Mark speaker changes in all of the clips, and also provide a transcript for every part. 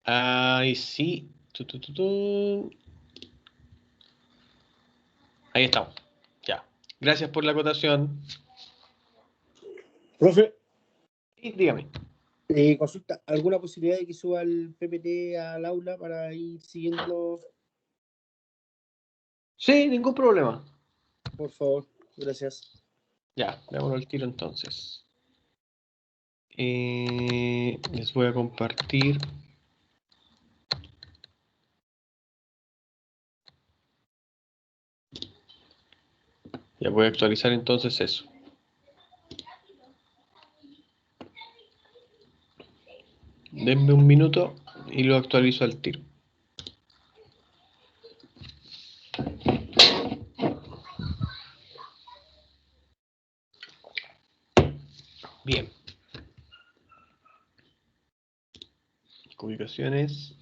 Speaker 1: Ahí sí. Ahí estamos. Ya. Gracias por la acotación.
Speaker 2: Profe,
Speaker 1: Y dígame.
Speaker 2: consulta, ¿alguna posibilidad de que suba el PPT al aula para ir siguiéndolo?
Speaker 1: Sí, ningún problema.
Speaker 2: Por favor, gracias.
Speaker 1: Ya, veámoslo al tiro entonces. Les voy a compartir. Ya voy a actualizar entonces eso. Denme un minuto y lo actualizo al tiro. Bien. Ubicaciones.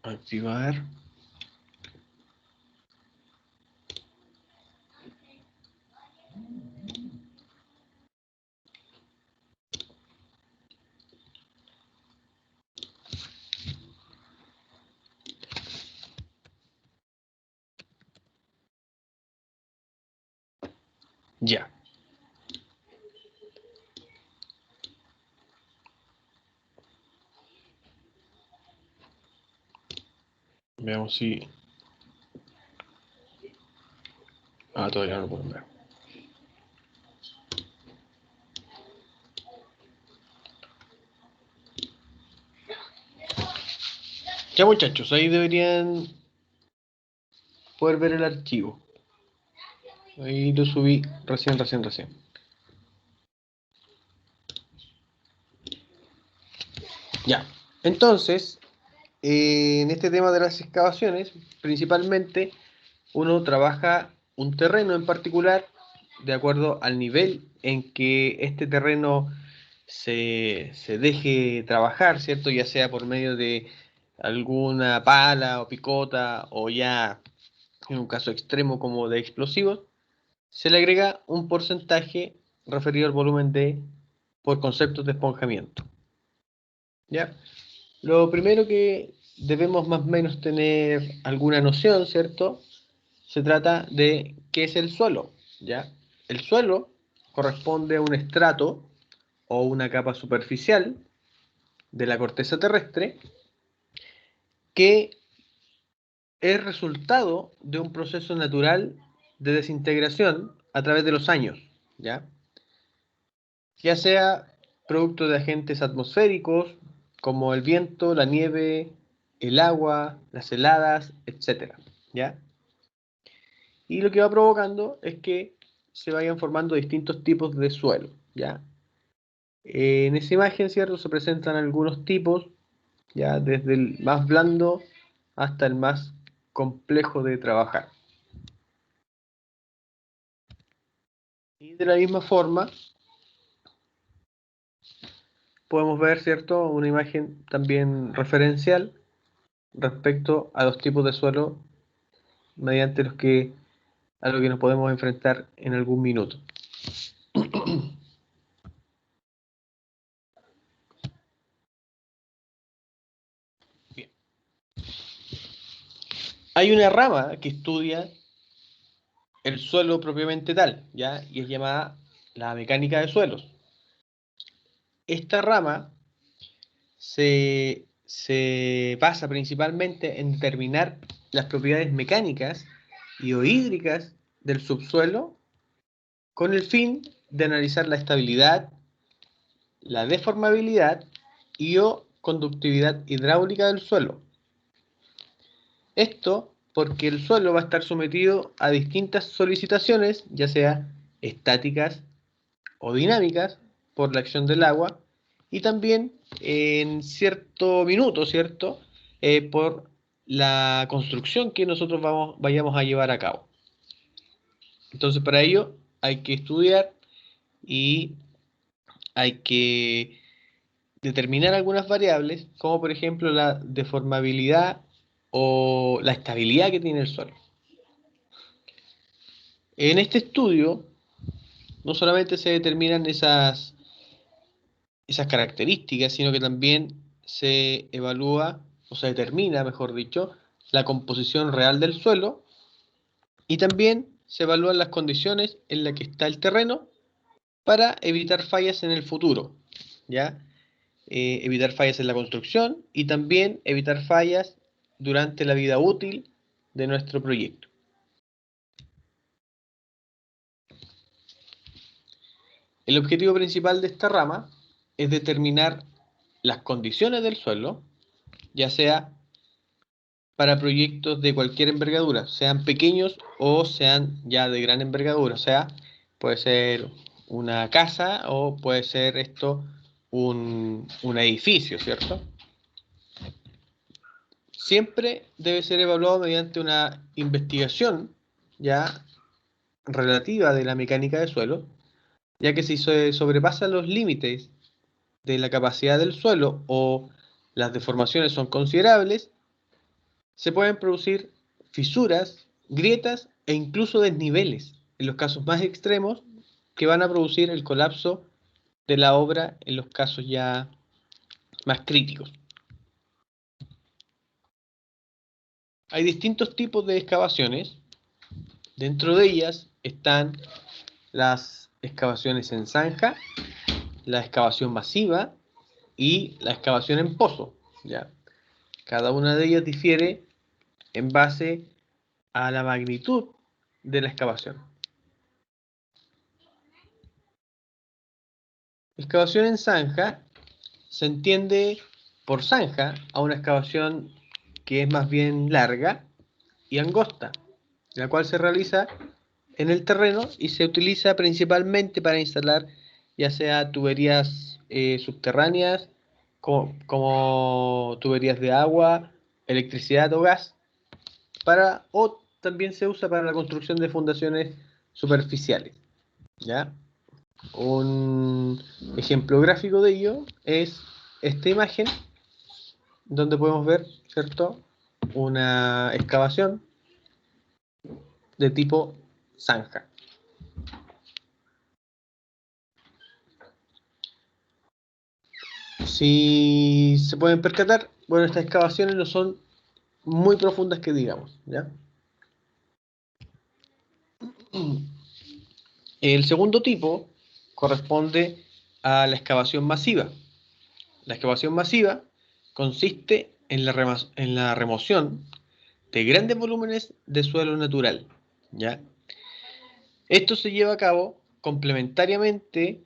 Speaker 1: Activar. Ya. Veamos si... todavía no lo pueden ver. Ya muchachos, ahí deberían poder ver el archivo. Ahí lo subí recién. Ya. Entonces, en este tema de las excavaciones, principalmente uno trabaja un terreno en particular de acuerdo al nivel en que este terreno se deje trabajar, ¿cierto? Ya sea por medio de alguna pala o picota o ya en un caso extremo como de explosivos, se le agrega un porcentaje referido al volumen de por conceptos de esponjamiento. ¿Ya? Lo primero que debemos más o menos tener alguna noción, ¿cierto? Se trata de qué es el suelo, ¿ya? El suelo corresponde a un estrato o una capa superficial de la corteza terrestre que es resultado de un proceso natural de desintegración a través de los años, ¿ya? Ya sea producto de agentes atmosféricos como el viento, la nieve, el agua, las heladas, etcétera, ¿ya? Y lo que va provocando es que se vayan formando distintos tipos de suelo, ¿ya? En esa imagen, ¿cierto? Se presentan algunos tipos, ya desde el más blando hasta el más complejo de trabajar. Y de la misma forma, podemos ver, ¿cierto? Una imagen también referencial respecto a los tipos de suelo mediante a lo que nos podemos enfrentar en algún minuto. Bien. Hay una rama que estudia el suelo propiamente tal, ¿ya? Y es llamada la mecánica de suelos. Esta rama se basa principalmente en determinar las propiedades mecánicas y o hídricas del subsuelo con el fin de analizar la estabilidad, la deformabilidad y o conductividad hidráulica del suelo. Esto porque el suelo va a estar sometido a distintas solicitaciones, ya sea estáticas o dinámicas, por la acción del agua, y también en cierto minuto, ¿cierto? Por la construcción que nosotros vayamos a llevar a cabo. Entonces, para ello hay que estudiar y hay que determinar algunas variables, como por ejemplo la deformabilidad o la estabilidad que tiene el suelo. En este estudio no solamente se determinan esas características, sino que también se evalúa, o se determina, mejor dicho, la composición real del suelo y también se evalúan las condiciones en las que está el terreno para evitar fallas en el futuro, ¿ya? Evitar fallas en la construcción y también evitar fallas durante la vida útil de nuestro proyecto. El objetivo principal de esta rama es determinar las condiciones del suelo, ya sea para proyectos de cualquier envergadura, sean pequeños o sean ya de gran envergadura, o sea, puede ser una casa o puede ser esto un edificio, ¿cierto? Siempre debe ser evaluado mediante una investigación ya relativa de la mecánica del suelo, ya que si se sobrepasan los límites de la capacidad del suelo o las deformaciones son considerables, se pueden producir fisuras, grietas e incluso desniveles, en los casos más extremos, que van a producir el colapso de la obra en los casos ya más críticos. Hay distintos tipos de excavaciones. Dentro de ellas están las excavaciones en zanja, la excavación masiva y la excavación en pozo, ¿ya? Cada una de ellas difiere en base a la magnitud de la excavación. Excavación en zanja se entiende por zanja a una excavación que es más bien larga y angosta, la cual se realiza en el terreno y se utiliza principalmente para instalar ya sea tuberías subterráneas como tuberías de agua, electricidad o gas, o también se usa para la construcción de fundaciones superficiales, ¿ya? Un ejemplo gráfico de ello es esta imagen donde podemos ver, ¿cierto?, una excavación de tipo zanja. Si se pueden percatar, bueno, estas excavaciones no son muy profundas que digamos, ¿ya? El segundo tipo corresponde a la excavación masiva. La excavación masiva consiste en la remoción de grandes volúmenes de suelo natural, ¿ya? Esto se lleva a cabo complementariamente,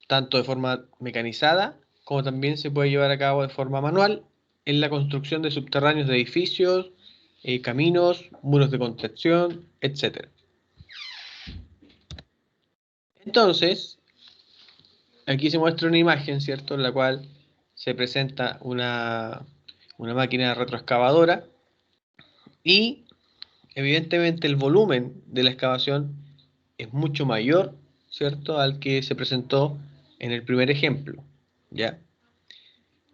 Speaker 1: tanto de forma mecanizada, como también se puede llevar a cabo de forma manual, en la construcción de subterráneos de edificios, caminos, muros de contención, etc. Entonces, aquí se muestra una imagen, ¿cierto?, en la cual se presenta una máquina retroexcavadora y evidentemente el volumen de la excavación es mucho mayor, ¿cierto?, al que se presentó en el primer ejemplo, ¿ya?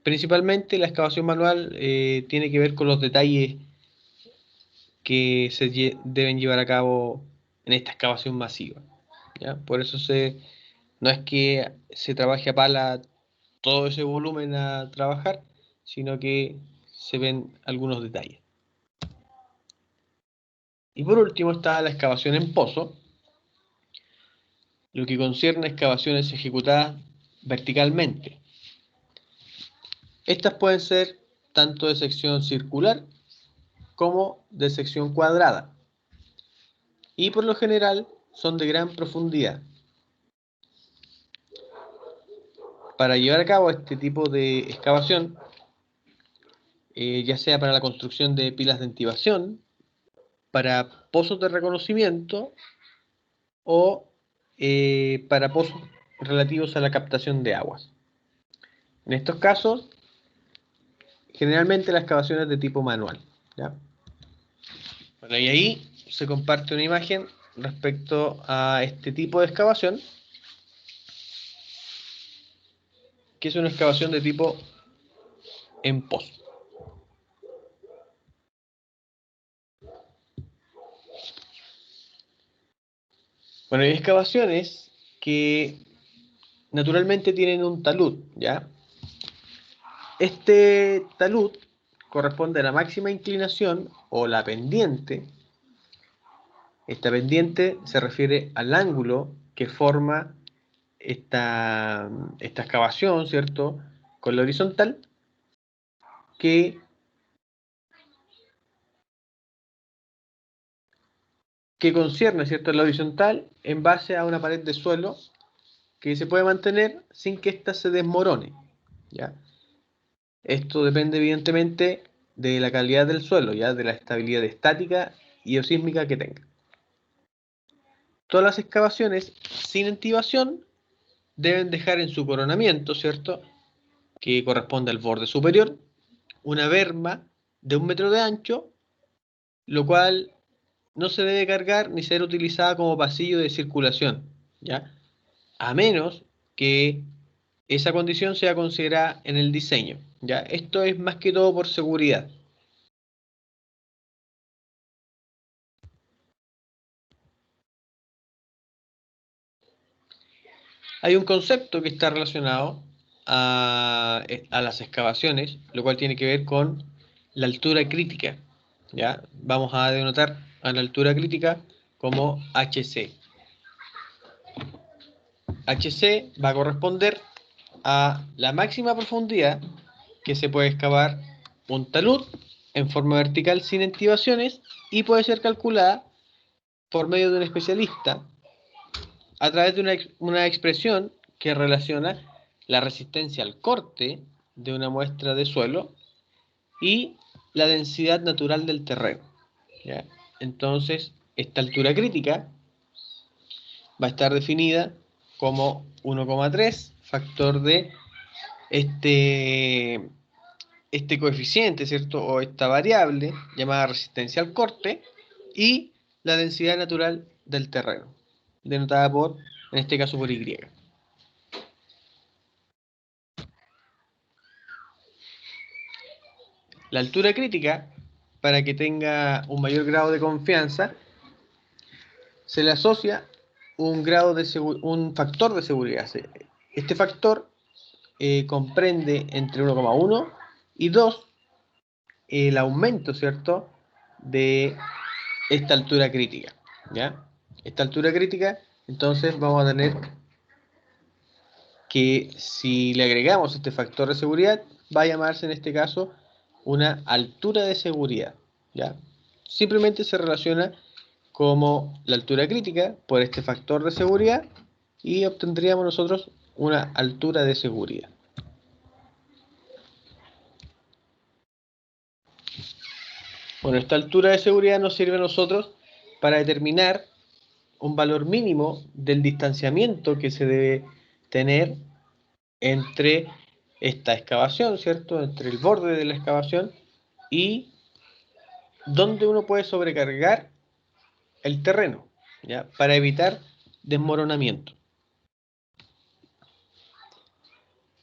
Speaker 1: Principalmente la excavación manual tiene que ver con los detalles que deben llevar a cabo en esta excavación masiva, ¿ya? Por eso no es que se trabaje a pala todo ese volumen a trabajar, sino que se ven algunos detalles. Y por último está la excavación en pozo, lo que concierne a excavaciones ejecutadas verticalmente. Estas pueden ser tanto de sección circular como de sección cuadrada y por lo general son de gran profundidad. Para llevar a cabo este tipo de excavación, ya sea para la construcción de pilas de intibación, para pozos de reconocimiento o para pozos relativos a la captación de aguas. En estos casos, generalmente la excavación es de tipo manual, ¿ya? Bueno, y ahí se comparte una imagen respecto a este tipo de excavación, que es una excavación de tipo en pozo. Bueno, hay excavaciones que naturalmente tienen un talud, ¿ya? Este talud corresponde a la máxima inclinación o la pendiente. Esta pendiente se refiere al ángulo que forma esta excavación, ¿cierto? Con la horizontal, que concierne, ¿cierto?, la horizontal en base a una pared de suelo que se puede mantener sin que ésta se desmorone, ¿ya? Esto depende evidentemente de la calidad del suelo, ¿ya? De la estabilidad estática y geosísmica que tenga. Todas las excavaciones sin entibación deben dejar en su coronamiento, ¿cierto?, que corresponde al borde superior, una berma de 1 metro de ancho, lo cual no se debe cargar ni ser utilizada como pasillo de circulación, ¿ya? A menos que esa condición sea considerada en el diseño, ¿ya? Esto es más que todo por seguridad. Hay un concepto que está relacionado a las excavaciones, lo cual tiene que ver con la altura crítica, ¿ya? Vamos a denotar a la altura crítica como HC. HC va a corresponder a la máxima profundidad que se puede excavar un talud en forma vertical sin entibaciones y puede ser calculada por medio de un especialista a través de una expresión que relaciona la resistencia al corte de una muestra de suelo y la densidad natural del terreno, ¿ya? Entonces, esta altura crítica va a estar definida como 1,3 factor de este, este coeficiente, ¿cierto? O esta variable llamada resistencia al corte y la densidad natural del terreno, denotada por, en este caso, por Y. La altura crítica, para que tenga un mayor grado de confianza, se le asocia un factor de seguridad. Este factor comprende entre 1,1 y 2 el aumento, ¿cierto?, de esta altura crítica, ¿ya? Esta altura crítica, entonces vamos a tener que si le agregamos este factor de seguridad, va a llamarse en este caso una altura de seguridad, ¿ya? Simplemente se relaciona como la altura crítica por este factor de seguridad y obtendríamos nosotros una altura de seguridad. Bueno, esta altura de seguridad nos sirve a nosotros para determinar un valor mínimo del distanciamiento que se debe tener entre esta excavación, ¿cierto?, entre el borde de la excavación y donde uno puede sobrecargar el terreno, ¿ya?, para evitar desmoronamiento.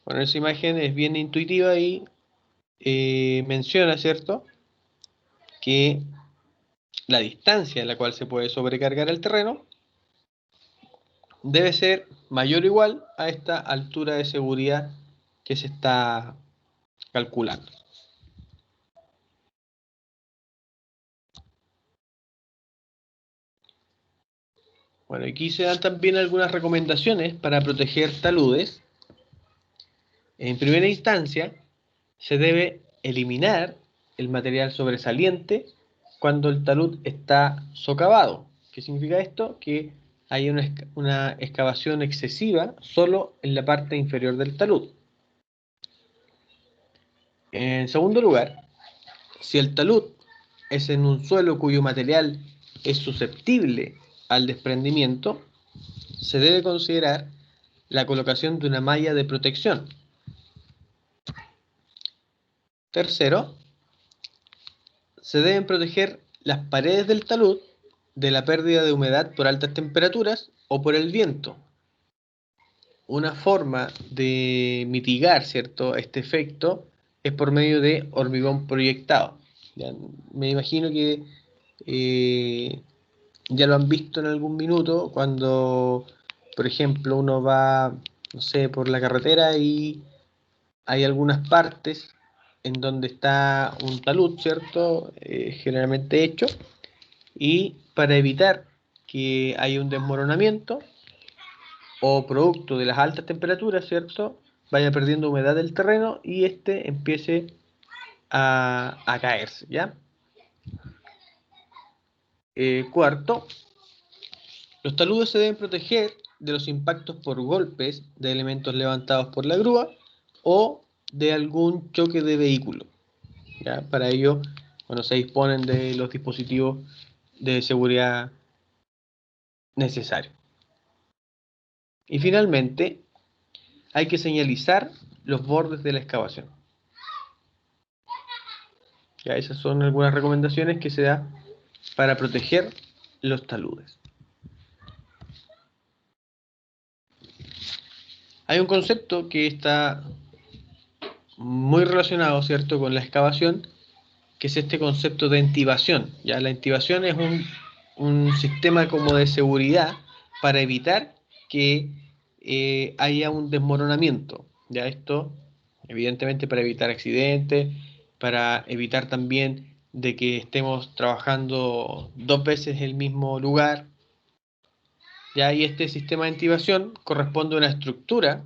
Speaker 1: Bueno, esa imagen es bien intuitiva y menciona, ¿cierto?, que la distancia en la cual se puede sobrecargar el terreno debe ser mayor o igual a esta altura de seguridad que se está calculando. Bueno, aquí se dan también algunas recomendaciones para proteger taludes. En primera instancia, se debe eliminar el material sobresaliente cuando el talud está socavado. ¿Qué significa esto? Que hay una excavación excesiva solo en la parte inferior del talud. En segundo lugar, si el talud es en un suelo cuyo material es susceptible al desprendimiento, se debe considerar la colocación de una malla de protección. Tercero, se deben proteger las paredes del talud de la pérdida de humedad por altas temperaturas o por el viento. Una forma de mitigar, ¿cierto?, este efecto es por medio de hormigón proyectado. ¿Ya? Me imagino que ya lo han visto en algún minuto cuando, por ejemplo, uno va, no sé, por la carretera y hay algunas partes en donde está un talud, ¿cierto? Generalmente hecho, y para evitar que haya un desmoronamiento o producto de las altas temperaturas, ¿cierto? Vaya perdiendo humedad del terreno y este empiece a caerse, ¿ya? Cuarto, los taludes se deben proteger de los impactos por golpes de elementos levantados por la grúa o de algún choque de vehículo, ¿ya? Para ello, bueno, se disponen de los dispositivos de seguridad necesarios. Y finalmente, hay que señalizar los bordes de la excavación. Ya, esas son algunas recomendaciones que se da para proteger los taludes. Hay un concepto que está muy relacionado, ¿cierto?, con la excavación, que es este concepto de entibación. Ya, la entibación es un sistema como de seguridad para evitar que haya un desmoronamiento. Ya, esto, evidentemente, para evitar accidentes, para evitar también de que estemos trabajando dos veces el mismo lugar. Ya, y este sistema de entibación corresponde a una estructura,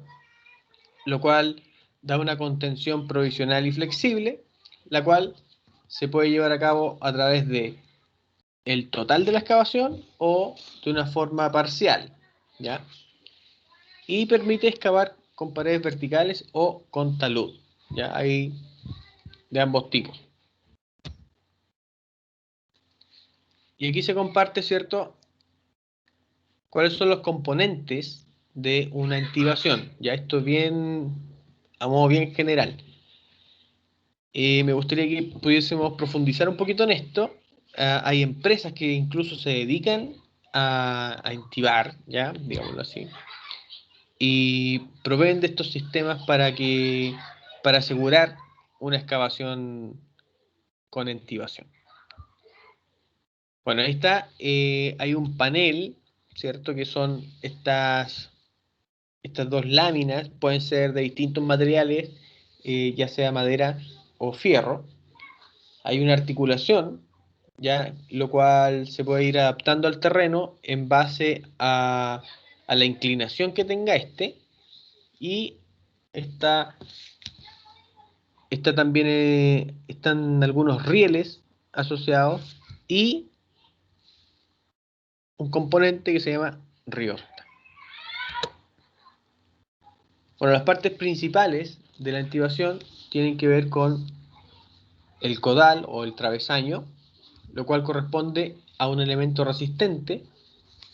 Speaker 1: lo cual da una contención provisional y flexible, la cual se puede llevar a cabo a través de el total de la excavación o de una forma parcial, ¿ya? Y permite excavar con paredes verticales o con talud, ¿ya? Hay de ambos tipos. Y aquí se comparte, ¿cierto?, cuáles son los componentes de una entibación. Ya esto es bien, a modo bien general. Me gustaría que pudiésemos profundizar un poquito en esto. Hay empresas que incluso se dedican a entibar, ya, digámoslo así, y proveen de estos sistemas para asegurar una excavación con entibación. Bueno, ahí está. Hay un panel, ¿cierto? Que son estas dos láminas, pueden ser de distintos materiales, ya sea madera o fierro. Hay una articulación, ya, lo cual se puede ir adaptando al terreno en base a la inclinación que tenga este. Y está, está también, están algunos rieles asociados y un componente que se llama riorta. Bueno, las partes principales de la entibación tienen que ver con el codal o el travesaño, lo cual corresponde a un elemento resistente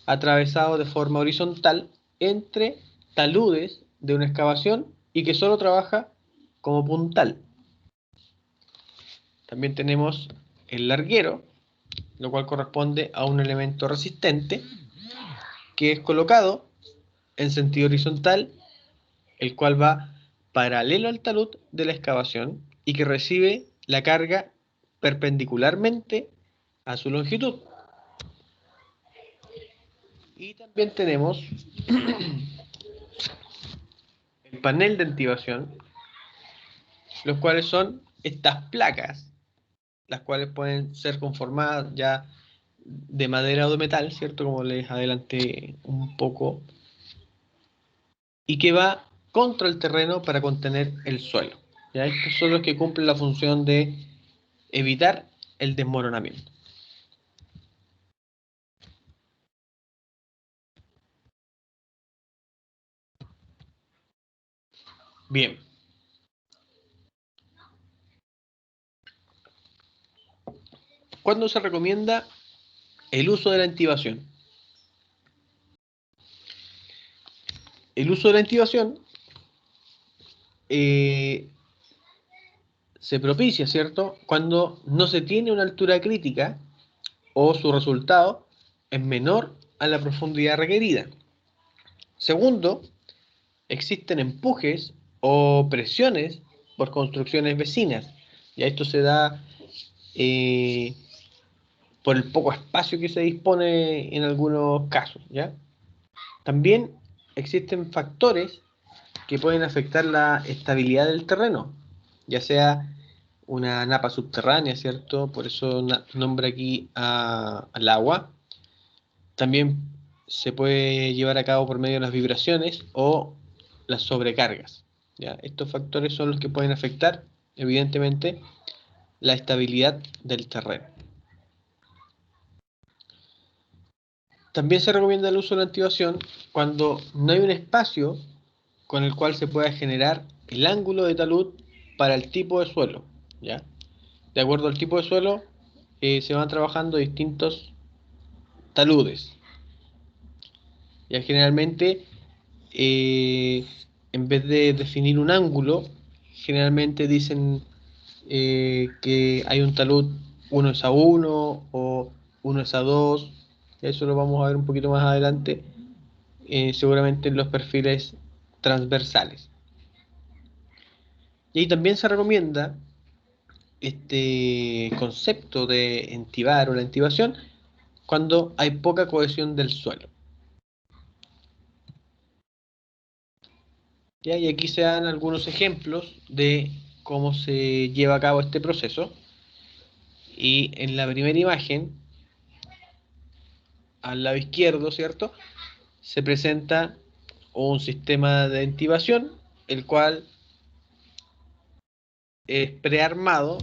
Speaker 1: atravesado de forma horizontal entre taludes de una excavación y que solo trabaja como puntal. También tenemos el larguero, lo cual corresponde a un elemento resistente que es colocado en sentido horizontal, el cual va paralelo al talud de la excavación y que recibe la carga perpendicularmente a su longitud. Y también tenemos el panel de entibación, los cuales son estas placas, las cuales pueden ser conformadas ya de madera o de metal, ¿cierto? Como les adelanté un poco, y que va contra el terreno para contener el suelo. ¿Ya? Estos son los que cumplen la función de evitar el desmoronamiento. Bien. ¿Cuándo se recomienda el uso de la entibación? El uso de la entibación se propicia, ¿cierto?, cuando no se tiene una altura crítica o su resultado es menor a la profundidad requerida. Segundo, existen empujes o presiones por construcciones vecinas. Ya esto se da por el poco espacio que se dispone en algunos casos, ¿ya? También existen factores que pueden afectar la estabilidad del terreno, ya sea una napa subterránea, ¿cierto? Por eso nombra aquí al agua. También se puede llevar a cabo por medio de las vibraciones o las sobrecargas, ¿ya? Estos factores son los que pueden afectar, evidentemente, la estabilidad del terreno. También se recomienda el uso de la activación cuando no hay un espacio con el cual se pueda generar el ángulo de talud para el tipo de suelo, ¿ya? De acuerdo al tipo de suelo, se van trabajando distintos taludes. Ya generalmente, en vez de definir un ángulo, generalmente dicen que hay un talud 1:1 o 1:2. Eso lo vamos a ver un poquito más adelante, seguramente en los perfiles transversales. Y ahí también se recomienda este concepto de entibar o la entibación cuando hay poca cohesión del suelo. ¿Ya? Y aquí se dan algunos ejemplos de cómo se lleva a cabo este proceso. Y en la primera imagen, al lado izquierdo, ¿cierto? Se presenta un sistema de entibación, el cual es prearmado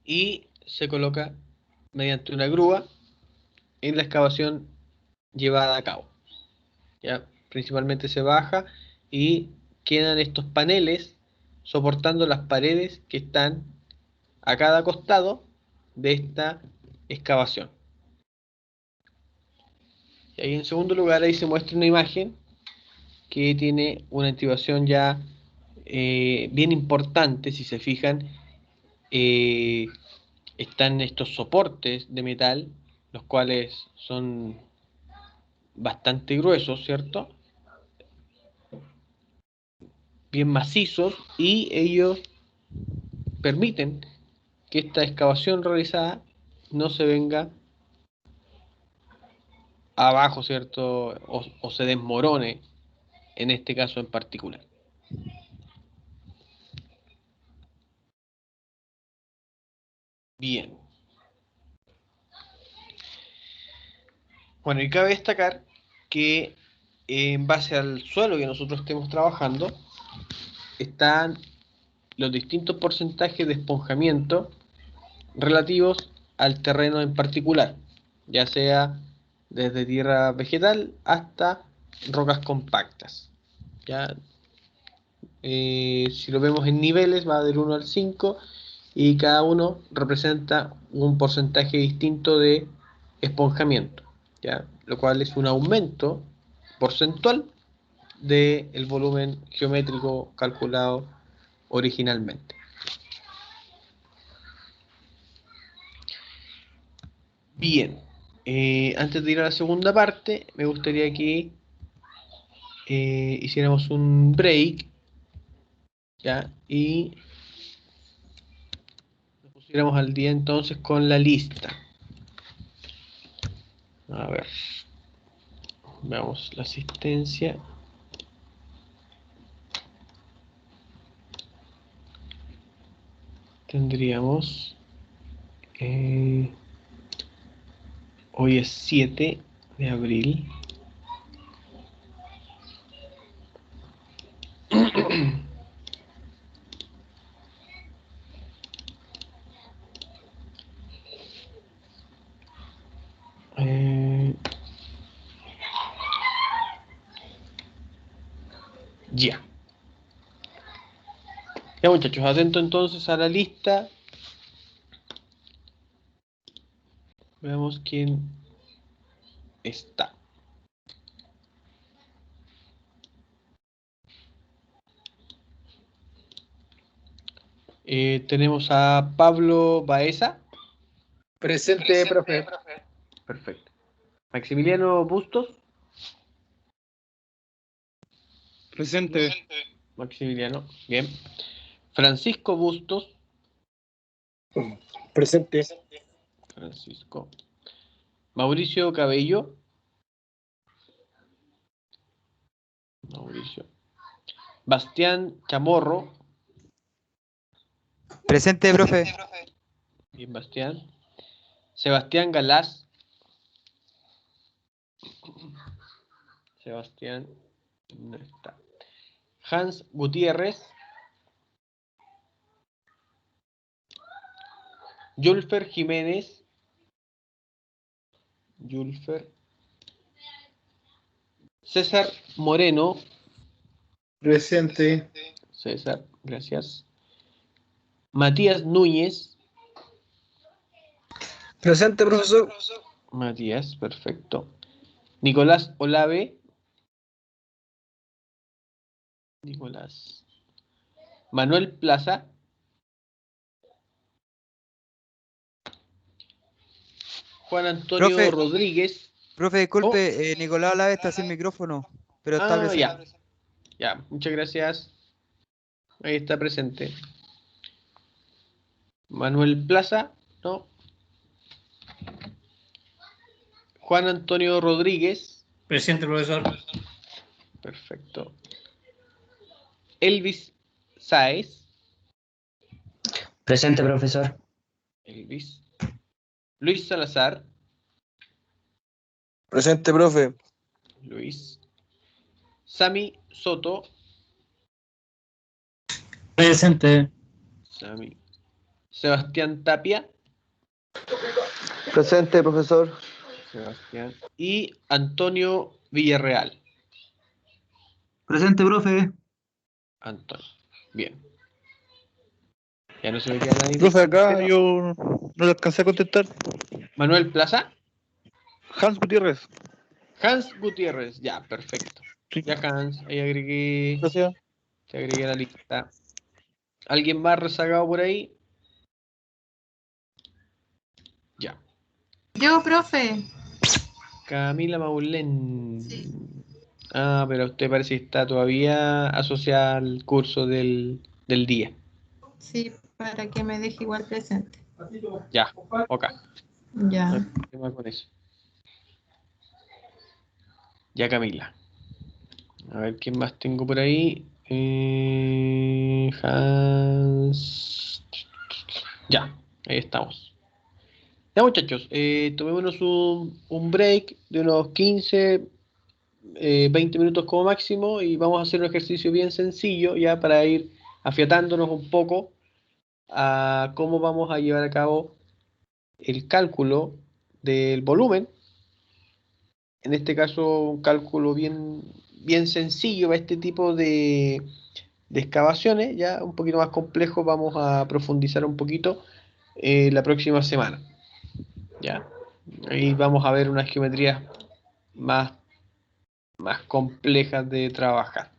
Speaker 1: y se coloca mediante una grúa en la excavación llevada a cabo. ¿Ya? Principalmente se baja y quedan estos paneles soportando las paredes que están a cada costado de esta excavación. Y ahí en segundo lugar ahí se muestra una imagen que tiene una activación ya bien importante. Si se fijan, eh, están estos soportes de metal, los cuales son bastante gruesos, ¿cierto? Bien macizos, y ellos permiten que esta excavación realizada no se venga abajo, ¿cierto? O se desmorone en este caso en particular. Bien. Bueno, y cabe destacar que en base al suelo que nosotros estemos trabajando, están los distintos porcentajes de esponjamiento relativos al terreno en particular, ya sea desde tierra vegetal hasta rocas compactas. ¿Ya? Si lo vemos en niveles, va del 1 al 5 y cada uno representa un porcentaje distinto de esponjamiento, ¿ya? Lo cual es un aumento porcentual del volumen geométrico calculado originalmente. Bien, antes de ir a la segunda parte, me gustaría que hiciéramos un break, ¿ya? Y nos pusiéramos al día entonces con la lista. A ver, veamos la asistencia. Tendríamos, hoy es 7 de abril. Ya. Ya, muchachos, atentos entonces a la lista. Veamos quién está. Tenemos a Pablo Baeza.
Speaker 2: Presente, profe.
Speaker 1: Perfecto. Maximiliano Bustos.
Speaker 3: Presente.
Speaker 1: Maximiliano, bien. Francisco Bustos.
Speaker 2: Presente.
Speaker 1: Francisco. Mauricio Cabello. Mauricio. Bastián Chamorro.
Speaker 4: Presente, profe.
Speaker 1: Bien, Bastián. Sebastián Galás. Sebastián no está. Hans Gutiérrez. Yulfer Jiménez. Yulfer. César Moreno.
Speaker 3: Presente.
Speaker 1: César, gracias. Matías Núñez.
Speaker 2: Presente, profesor.
Speaker 1: Matías, perfecto. Nicolás Olave. Nicolás. Manuel Plaza. Juan Antonio
Speaker 4: Profe.
Speaker 1: Rodríguez.
Speaker 4: Profe, disculpe, Nicolás Olave está sin micrófono, pero está presente.
Speaker 1: Ya. Ya, muchas gracias. Ahí está presente. Manuel Plaza, no. Juan Antonio Rodríguez.
Speaker 5: Presente, profesor.
Speaker 1: Perfecto. Elvis Sáez.
Speaker 6: Presente, profesor.
Speaker 1: Elvis. Luis Salazar.
Speaker 2: Presente, profe.
Speaker 1: Luis. Sami Soto.
Speaker 5: Presente.
Speaker 1: Sami. Sebastián Tapia.
Speaker 7: Presente, profesor.
Speaker 1: Sebastián. Y Antonio Villarreal.
Speaker 5: Presente, profe.
Speaker 1: Antonio. Bien. Ya no se me queda nadie.
Speaker 3: Profe, acá yo no le alcancé a contestar.
Speaker 1: Manuel Plaza.
Speaker 3: Hans Gutiérrez.
Speaker 1: Hans Gutiérrez. Ya, perfecto.
Speaker 3: Sí,
Speaker 1: Ya, Hans. Ahí agregué.
Speaker 3: gracias.
Speaker 1: Te agregué a la lista. ¿Alguien más rezagado por ahí? Ya.
Speaker 8: Yo, profe.
Speaker 1: Camila Maulén.
Speaker 8: Sí.
Speaker 1: Ah, pero usted parece que está todavía asociada al curso del día.
Speaker 8: Sí, para que me deje igual presente.
Speaker 1: Ya, ok. No hay
Speaker 8: Ya.
Speaker 1: problema con eso. Ya, Camila. A ver, ¿quién más tengo por ahí? Hans. Ya, ahí estamos. Ya, muchachos, tomémonos un break de unos 15, 20 minutos como máximo y vamos a hacer un ejercicio bien sencillo ya para ir afiatándonos un poco a cómo vamos a llevar a cabo el cálculo del volumen. En este caso, un cálculo bien sencillo para este tipo de excavaciones, ya un poquito más complejo, vamos a profundizar un poquito la próxima semana. ¿Ya? Ahí vamos a ver unas geometrías más complejas de trabajar.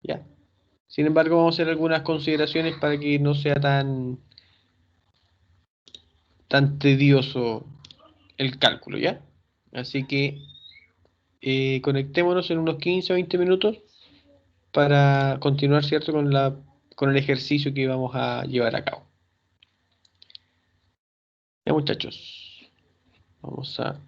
Speaker 1: ¿Ya? Sin embargo, vamos a hacer algunas consideraciones para que no sea tan tedioso el cálculo, ¿ya? Así que conectémonos en unos 15 o 20 minutos para continuar, ¿cierto?, con el ejercicio que vamos a llevar a cabo. Ya, muchachos, vamos a